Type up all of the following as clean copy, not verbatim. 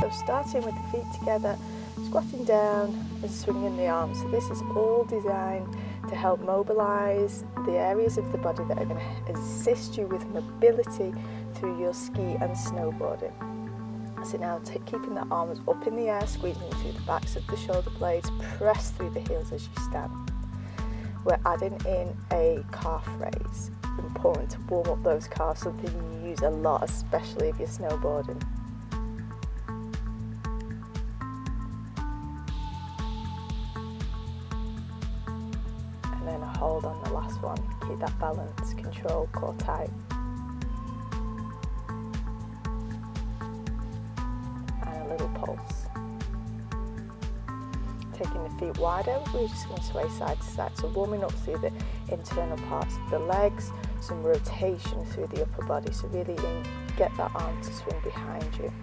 So starting with the feet together, squatting down and swinging the arms. So this is all designed to help mobilize the areas of the body that are going to assist you with mobility through your ski and snowboarding. So now keeping the arms up in the air, squeezing through the backs of the shoulder blades, press through the heels as you stand. We're adding in a calf raise. Important to warm up those calves, something you use a lot, especially if you're snowboarding. And then a hold on the last one. Keep that balance, control, core tight. And a little pulse. Taking the feet wider, we're just going to sway side to side. So warming up through the internal parts of the legs, some rotation through the upper body. So really get that arm to swing behind you.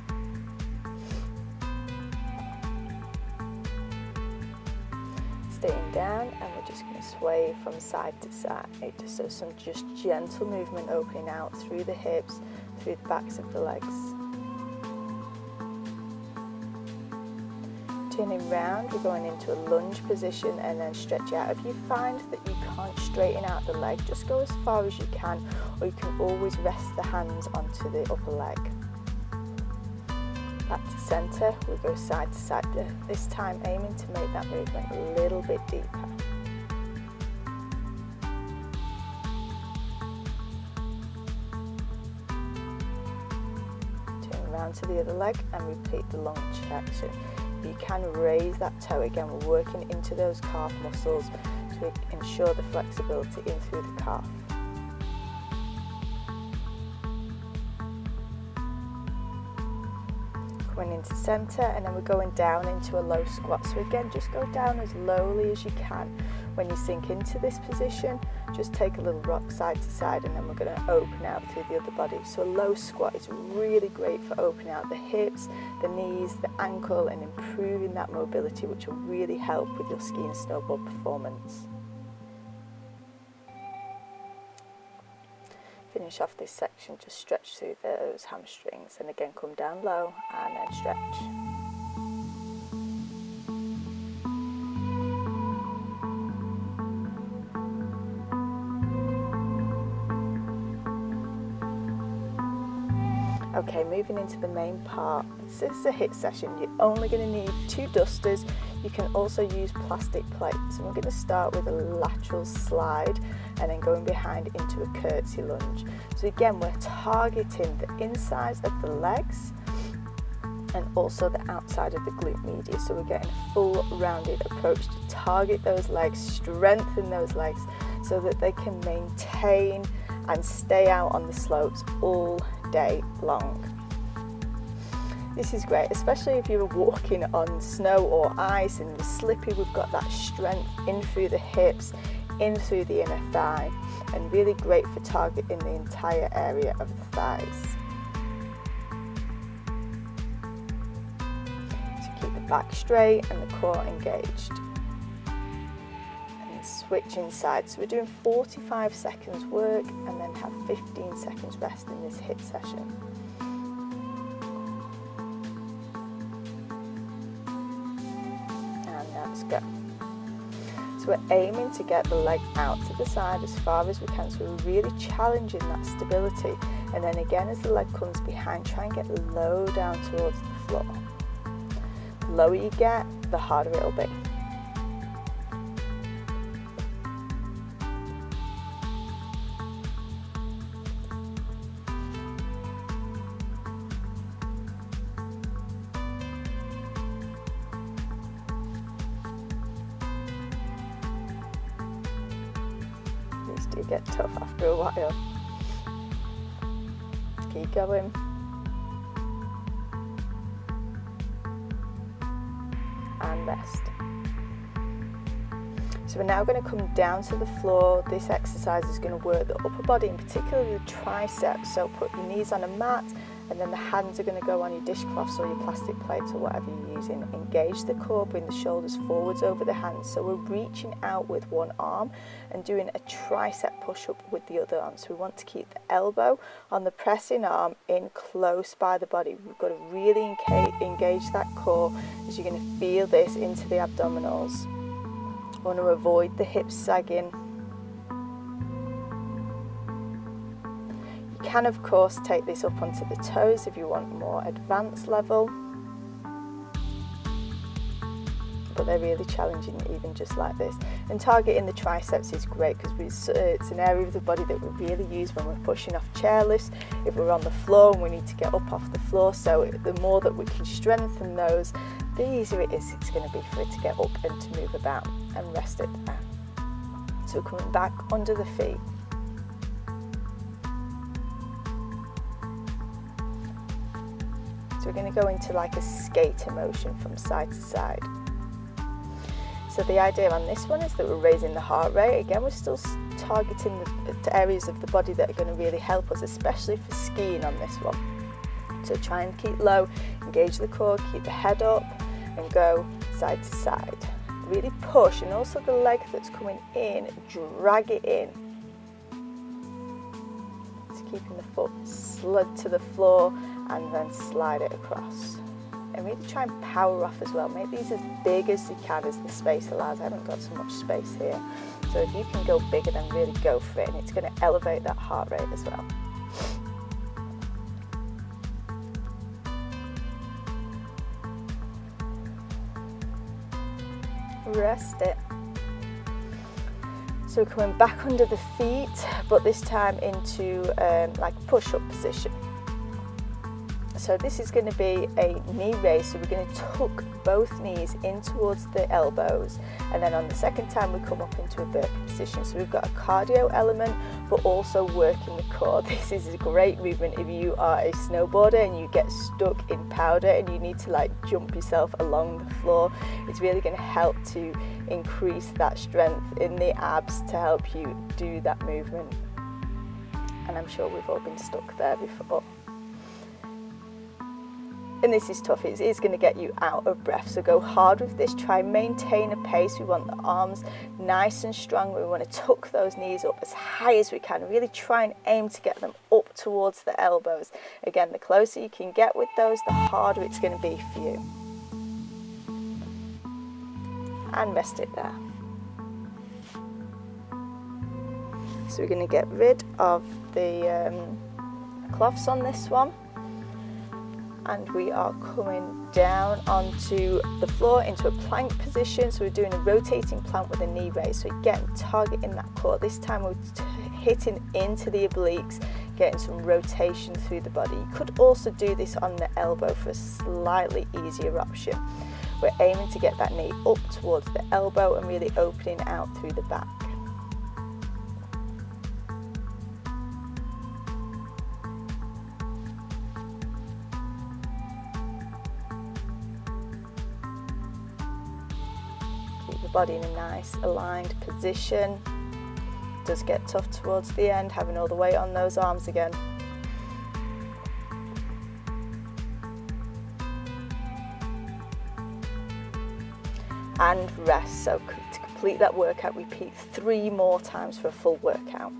Staying down, and we're just going to sway from side to side. So some just gentle movement opening out through the hips, through the backs of the legs. Turning round, we're going into a lunge position and then stretch out. If you find that you can't straighten out the leg, just go as far as you can, or you can always rest the hands onto the upper leg. Back to centre, we go side to side, this time aiming to make that movement a little bit deeper. Turn around to the other leg and repeat the lunge action. You can raise that toe again. We're working into those calf muscles to ensure the flexibility in through the calf. Coming into centre, and then we're going down into a low squat. So again, just go down as lowly as you can. When you sink into this position, just take a little rock side to side, and then we're going to open out through the other body. So a low squat is really great for opening out the hips, the knees, the ankle, and improving that mobility, which will really help with your ski and snowboard performance. Finish off this section, just stretch through those hamstrings, and again come down low and then stretch. Okay, moving into the main part. This is a HIIT session. You're only going to need 2 dusters. You can also use plastic plates. And we're going to start with a lateral slide and then going behind into a curtsy lunge. So again, we're targeting the insides of the legs and also the outside of the glute medius. So we're getting a full rounded approach to target those legs, strengthen those legs so that they can maintain and stay out on the slopes all day long. This is great, especially if you're walking on snow or ice and you're slippy. We've got that strength in through the hips, in through the inner thigh, and really great for targeting the entire area of the thighs. So keep the back straight and the core engaged. Switching sides. So we're doing 45 seconds work and then have 15 seconds rest in this HIIT session. And let's go. So we're aiming to get the leg out to the side as far as we can. So we're really challenging that stability. And then again, as the leg comes behind, try and get low down towards the floor. The lower you get, the harder it'll be. Do get tough after a while. Keep going. And rest. So we're now going to come down to the floor. This exercise is going to work the upper body, in particular the triceps. So put your knees on a mat and then the hands are going to go on your dishcloths or your plastic plates or whatever you're using. Engage the core, bring the shoulders forwards over the hands. So we're reaching out with one arm and doing a tricep push-up with the other arm. So we want to keep the elbow on the pressing arm in close by the body. We've got to really engage that core as you're going to feel this into the abdominals. We want to avoid the hips sagging. You can of course take this up onto the toes if you want a more advanced level, but they're really challenging even just like this. And targeting the triceps is great because it's an area of the body that we really use when we're pushing off chairlifts, if we're on the floor and we need to get up off the floor. So the more that we can strengthen those, the easier it's going to be for it to get up and to move about, and rest it there. So coming back under the feet. So we're going to go into like a skater motion from side to side. So the idea on this one is that we're raising the heart rate. Again, we're still targeting the areas of the body that are going to really help us, especially for skiing on this one. So try and keep low, engage the core, keep the head up and go side to side. Really push, and also the leg that's coming in, drag it in. So keeping the foot slid to the floor and then slide it across. And really try and power off as well. Make these as big as you can as the space allows. I haven't got so much space here. So if you can go bigger, then really go for it, and it's going to elevate that heart rate as well. Rest it. So we're coming back under the feet, but this time into like push-up position. So this is going to be a knee raise, so we're going to tuck both knees in towards the elbows, and then on the second time we come up into a burpee position. So we've got a cardio element but also working the core. This is a great movement if you are a snowboarder and you get stuck in powder and you need to like jump yourself along the floor. It's really going to help to increase that strength in the abs to help you do that movement, and I'm sure we've all been stuck there before. And this is tough, it's going to get you out of breath, so go hard with this. Try and maintain a pace. We want the arms nice and strong. We want to tuck those knees up as high as we can. Really try and aim to get them up towards the elbows. Again, the closer you can get with those, the harder it's going to be for you. And rest it there. So we're going to get rid of the cloths on this one. And we are coming down onto the floor into a plank position. So we're doing a rotating plank with a knee raise. So again, targeting that core. This time we're hitting into the obliques, getting some rotation through the body. You could also do this on the elbow for a slightly easier option. We're aiming to get that knee up towards the elbow and really opening out through the back. Body in a nice aligned position. It does get tough towards the end, having all the weight on those arms again. And rest. So to complete that workout, repeat 3 more times for a full workout.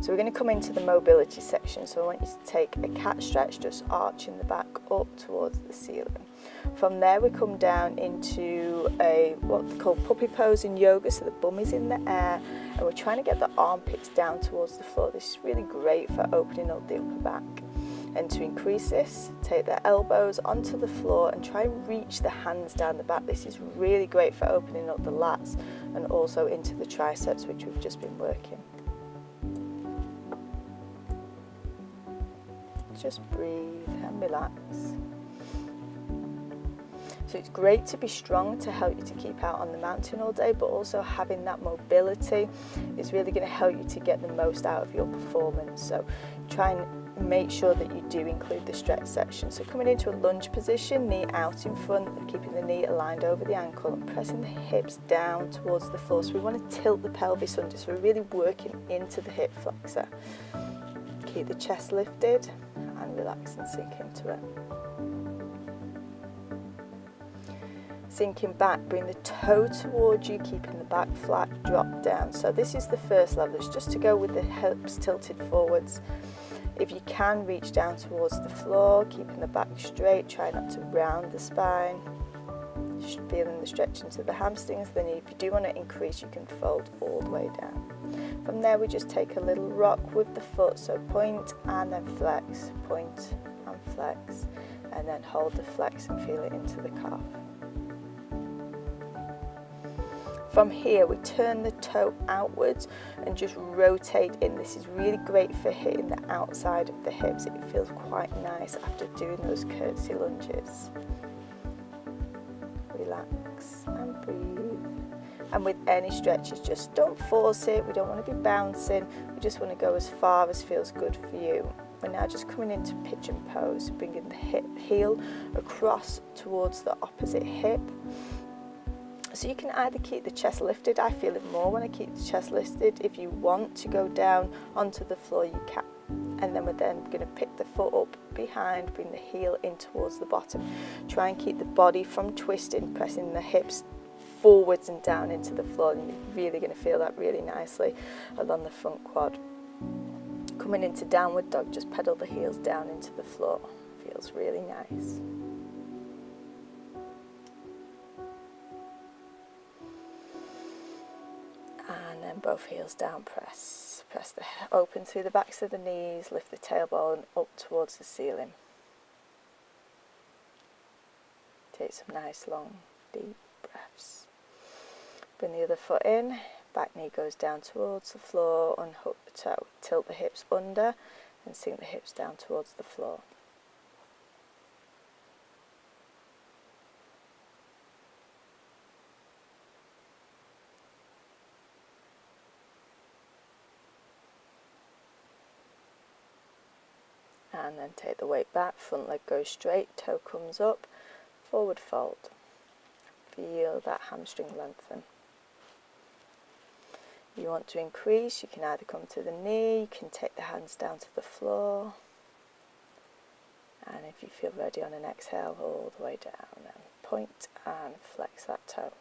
So we're going to come into the mobility section. So I want you to take a cat stretch, just arching the back up towards the ceiling. From there we come down into a what they call puppy pose in yoga, so the bum is in the air and we're trying to get the armpits down towards the floor. This is really great for opening up the upper back. And to increase this, take the elbows onto the floor and try and reach the hands down the back. This is really great for opening up the lats and also into the triceps, which we've just been working. Just breathe and relax. So it's great to be strong to help you to keep out on the mountain all day, but also having that mobility is really going to help you to get the most out of your performance. So try and make sure that you do include the stretch section. So coming into a lunge position, knee out in front, keeping the knee aligned over the ankle and pressing the hips down towards the floor. So we want to tilt the pelvis under, so we're really working into the hip flexor. Keep the chest lifted and relax and sink into it. Sinking back, bring the toe towards you, keeping the back flat, drop down. So this is the first level, it's just to go with the hips tilted forwards. If you can, reach down towards the floor, keeping the back straight, try not to round the spine. Feeling the stretch into the hamstrings. Then if you do want to increase, you can fold all the way down. From there we just take a little rock with the foot, so point and then flex, point and flex, and then hold the flex and feel it into the calf. From here we turn the toe outwards and just rotate in. This is really great for hitting the outside of the hips. It feels quite nice after doing those curtsy lunges. Relax and breathe. And with any stretches, just don't force it. We don't want to be bouncing. We just want to go as far as feels good for you. We're now just coming into pigeon pose, bringing the heel across towards the opposite hip. So you can either keep the chest lifted. I feel it more when I keep the chest lifted. If you want to go down onto the floor, you can. And then we're going to pick the foot up behind, bring the heel in towards the bottom. Try and keep the body from twisting, pressing the hips forwards and down into the floor. And you're really going to feel that really nicely along the front quad. Coming into downward dog, just pedal the heels down into the floor. Feels really nice. And then both heels down, press the open through the backs of the knees, lift the tailbone up towards the ceiling. Take some nice long deep breaths. Bring the other foot in, back knee goes down towards the floor, unhook the toe, tilt the hips under and sink the hips down towards the floor. And then take the weight back, front leg goes straight, toe comes up, forward fold. Feel that hamstring lengthen. If you want to increase, you can either come to the knee, you can take the hands down to the floor. And if you feel ready on an exhale, all the way down and point and flex that toe.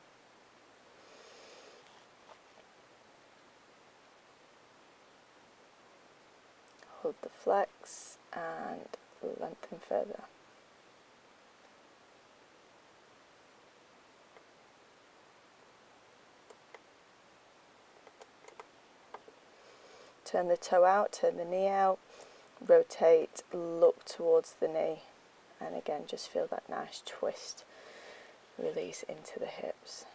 Hold the flex and lengthen further. Turn the toe out, turn the knee out, rotate, look towards the knee, and again just feel that nice twist, release into the hips.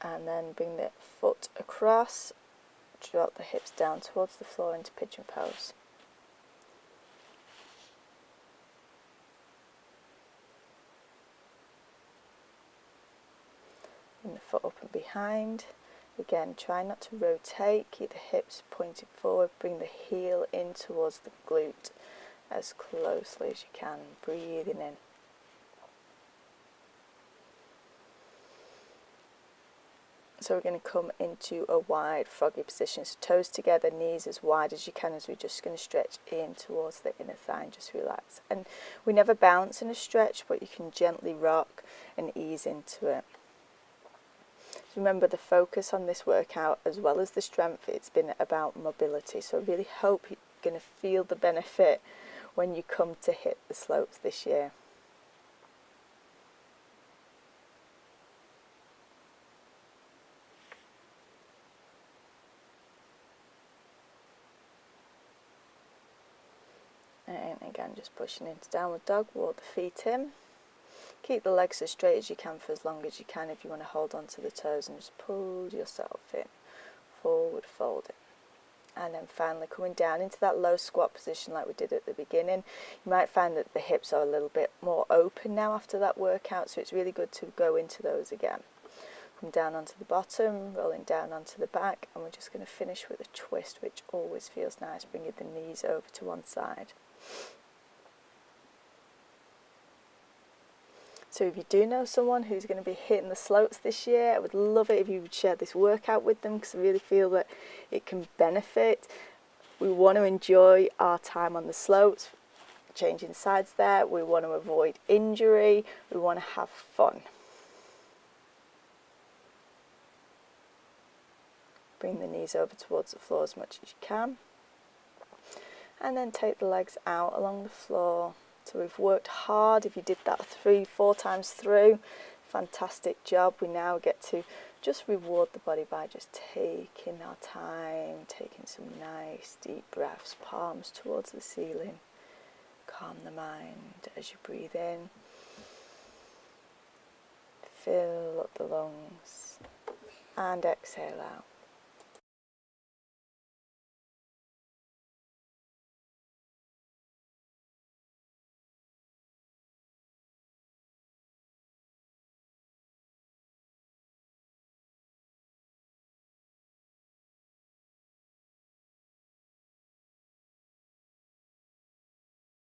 And then bring the foot across, drop the hips down towards the floor into pigeon pose. Bring the foot up and behind. Again, try not to rotate, keep the hips pointed forward, bring the heel in towards the glute as closely as you can, breathing in. So we're going to come into a wide froggy position, so toes together, knees as wide as you can, as we're just going to stretch in towards the inner thigh and just relax. And we never bounce in a stretch, but you can gently rock and ease into it. So remember, the focus on this workout, as well as the strength, it's been about mobility. So I really hope you're going to feel the benefit when you come to hit the slopes this year. And again, just pushing into downward dog, walk the feet in. Keep the legs as straight as you can for as long as you can if you want to hold on to the toes, and just pull yourself in, forward folding. And then finally coming down into that low squat position like we did at the beginning. You might find that the hips are a little bit more open now after that workout, so it's really good to go into those again. Come down onto the bottom, rolling down onto the back, and we're just going to finish with a twist, which always feels nice, bringing the knees over to one side. So if you do know someone who's going to be hitting the slopes this year, I would love it if you would share this workout with them, because I really feel that it can benefit. We want to enjoy our time on the slopes, changing sides there. We want to avoid injury. We want to have fun. Bring the knees over towards the floor as much as you can. And then take the legs out along the floor. So we've worked hard. If you did that 3-4 times through, fantastic job. We now get to just reward the body by just taking our time, taking some nice deep breaths, palms towards the ceiling. Calm the mind as you breathe in. Fill up the lungs and exhale out.